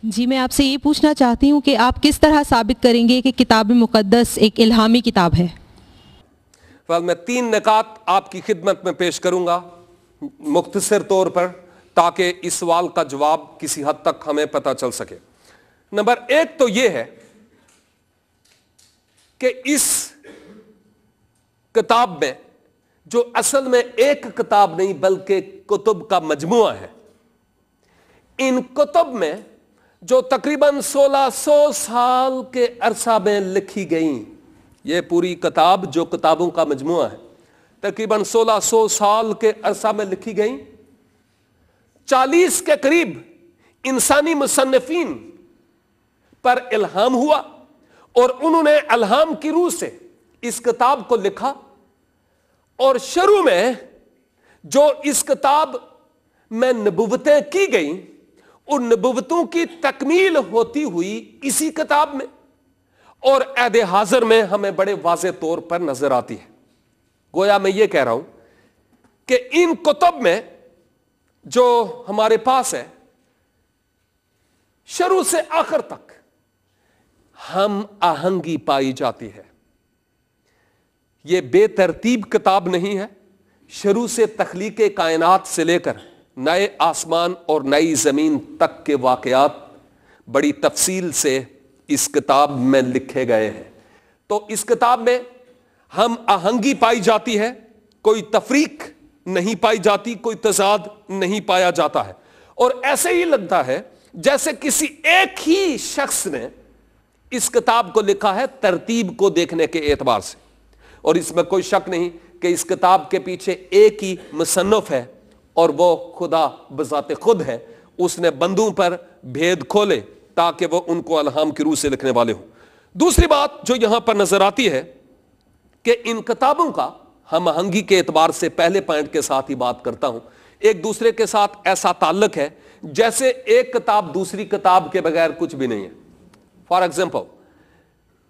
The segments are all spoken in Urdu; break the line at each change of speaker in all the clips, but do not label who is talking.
جی میں آپ سے یہ پوچھنا چاہتی ہوں کہ آپ کس طرح ثابت کریں گے کہ کتاب مقدس ایک الہامی کتاب ہے؟
میں 3 نکات آپ کی خدمت میں پیش کروں گا مختصر طور پر، تاکہ اس سوال کا جواب کسی حد تک ہمیں پتہ چل سکے۔ نمبر 1 تو یہ ہے کہ اس کتاب میں، جو اصل میں ایک کتاب نہیں بلکہ کتب کا مجموعہ ہے، ان کتب میں جو تقریباً 1600 سال کے عرصہ میں لکھی گئیں، یہ پوری کتاب جو کتابوں کا مجموعہ ہے تقریباً 1600 سال کے عرصہ میں لکھی گئیں، 40 کے قریب انسانی مصنفین پر الہام ہوا اور انہوں نے الہام کی روح سے اس کتاب کو لکھا، اور شروع میں جو اس کتاب میں نبوتیں کی گئیں ان نبوتوں کی تکمیل ہوتی ہوئی اسی کتاب میں اور عہد حاضر میں ہمیں بڑے واضح طور پر نظر آتی ہے۔ گویا میں یہ کہہ رہا ہوں کہ ان کتب میں جو ہمارے پاس ہے شروع سے آخر تک ہم آہنگی پائی جاتی ہے۔ یہ بے ترتیب کتاب نہیں ہے۔ شروع سے تخلیق کائنات سے لے کر نئے آسمان اور نئی زمین تک کے واقعات بڑی تفصیل سے اس کتاب میں لکھے گئے ہیں۔ تو اس کتاب میں ہم آہنگی پائی جاتی ہے، کوئی تفریق نہیں پائی جاتی، کوئی تضاد نہیں پایا جاتا ہے، اور ایسے ہی لگتا ہے جیسے کسی ایک ہی شخص نے اس کتاب کو لکھا ہے ترتیب کو دیکھنے کے اعتبار سے۔ اور اس میں کوئی شک نہیں کہ اس کتاب کے پیچھے ایک ہی مصنف ہے اور وہ خدا بذات خود ہے۔ اس نے بندوں پر بھید کھولے تاکہ وہ ان کو الہام کی روح سے لکھنے والے ہوں۔ دوسری بات جو یہاں پر نظر آتی ہے کہ ان کتابوں کا ہم آہنگی کے اعتبار سے پہلے پوائنٹ کے ساتھ ہی بات کرتا ہوں، ایک دوسرے کے ساتھ ایسا تعلق ہے جیسے ایک کتاب دوسری کتاب کے بغیر کچھ بھی نہیں ہے۔ فار ایگزامپل،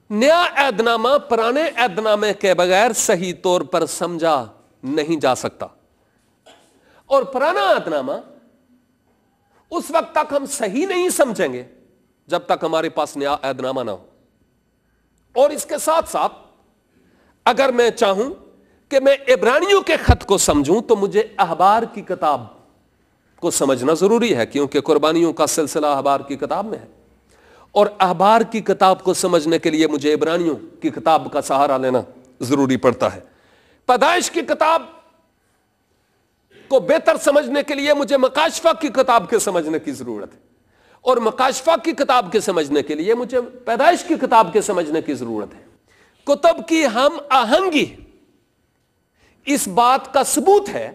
نیا عہد نامہ پرانے عہد نامے کے بغیر صحیح طور پر سمجھا نہیں جا سکتا، اور پرانا عہد نامہ اس وقت تک ہم صحیح نہیں سمجھیں گے جب تک ہمارے پاس نیا عہد نامہ نہ ہو۔ اور اس کے ساتھ ساتھ اگر میں چاہوں کہ میں عبرانیوں کے خط کو سمجھوں تو مجھے احبار کی کتاب کو سمجھنا ضروری ہے، کیونکہ قربانیوں کا سلسلہ احبار کی کتاب میں ہے، اور احبار کی کتاب کو سمجھنے کے لیے مجھے عبرانیوں کی کتاب کا سہارا لینا ضروری پڑتا ہے۔ پیدائش کی کتاب کو بہتر سمجھنے کے لیے مجھے مکاشفہ کی کتاب کے سمجھنے کی ضرورت ہے، اور مکاشفہ کی کتاب کے سمجھنے کے لیے مجھے پیدائش کی کتاب کے سمجھنے کی ضرورت ہے۔ کتب کی ہم آہنگی اس بات کا ثبوت ہے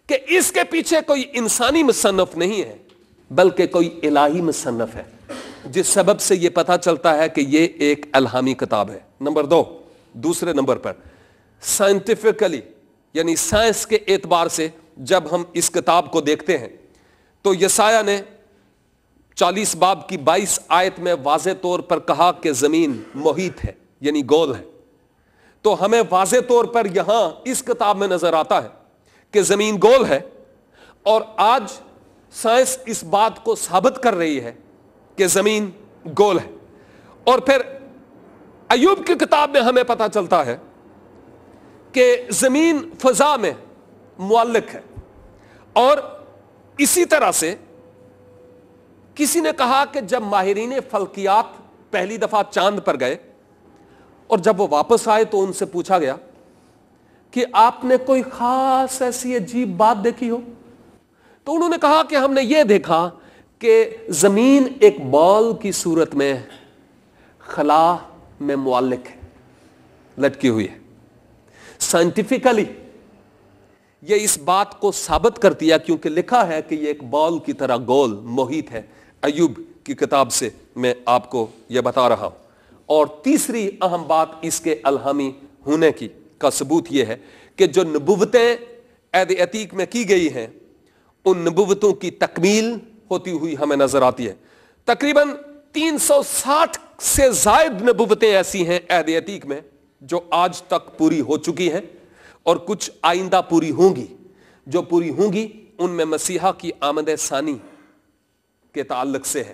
کہ اس کے پیچھے کوئی انسانی مصنف نہیں ہے بلکہ کوئی الہی مصنف ہے، جس سبب سے یہ پتہ چلتا ہے کہ یہ ایک الہامی کتاب ہے۔ نمبر 2، دوسرے نمبر پر سائنٹیفکلی یعنی سائنس کے اعتبار سے جب ہم اس کتاب کو دیکھتے ہیں تو یسایہ نے 40 باب کی 22 آیت میں واضح طور پر کہا کہ زمین محیط ہے یعنی گول ہے، تو ہمیں واضح طور پر یہاں اس کتاب میں نظر آتا ہے کہ زمین گول ہے، اور آج سائنس اس بات کو ثابت کر رہی ہے کہ زمین گول ہے۔ اور پھر ایوب کی کتاب میں ہمیں پتہ چلتا ہے کہ زمین فضا میں معلق ہے، اور اسی طرح سے کسی نے کہا کہ جب ماہرین فلکیات پہلی دفعہ چاند پر گئے اور جب وہ واپس آئے تو ان سے پوچھا گیا کہ آپ نے کوئی خاص ایسی عجیب بات دیکھی ہو؟ تو انہوں نے کہا کہ ہم نے یہ دیکھا کہ زمین ایک بال کی صورت میں خلا میں معلق ہے، لٹکی ہوئی ہے۔ سائنٹیفکلی یہ اس بات کو ثابت کر دیا کیونکہ لکھا ہے کہ یہ ایک بال کی طرح گول محیط ہے۔ ایوب کی کتاب سے میں آپ کو یہ بتا رہا ہوں۔ اور تیسری اہم بات اس کے الہامی ہونے کی کا ثبوت یہ ہے کہ جو نبوتیں عہد عتیق میں کی گئی ہیں ان نبوتوں کی تکمیل ہوتی ہوئی ہمیں نظر آتی ہے۔ تقریباً 360 سے زائد نبوتیں ایسی ہیں عہد عتیق میں جو آج تک پوری ہو چکی ہیں، اور کچھ آئندہ پوری ہوں گی۔ جو پوری ہوں گی ان میں مسیحا کی آمد ثانی کے تعلق سے ہے۔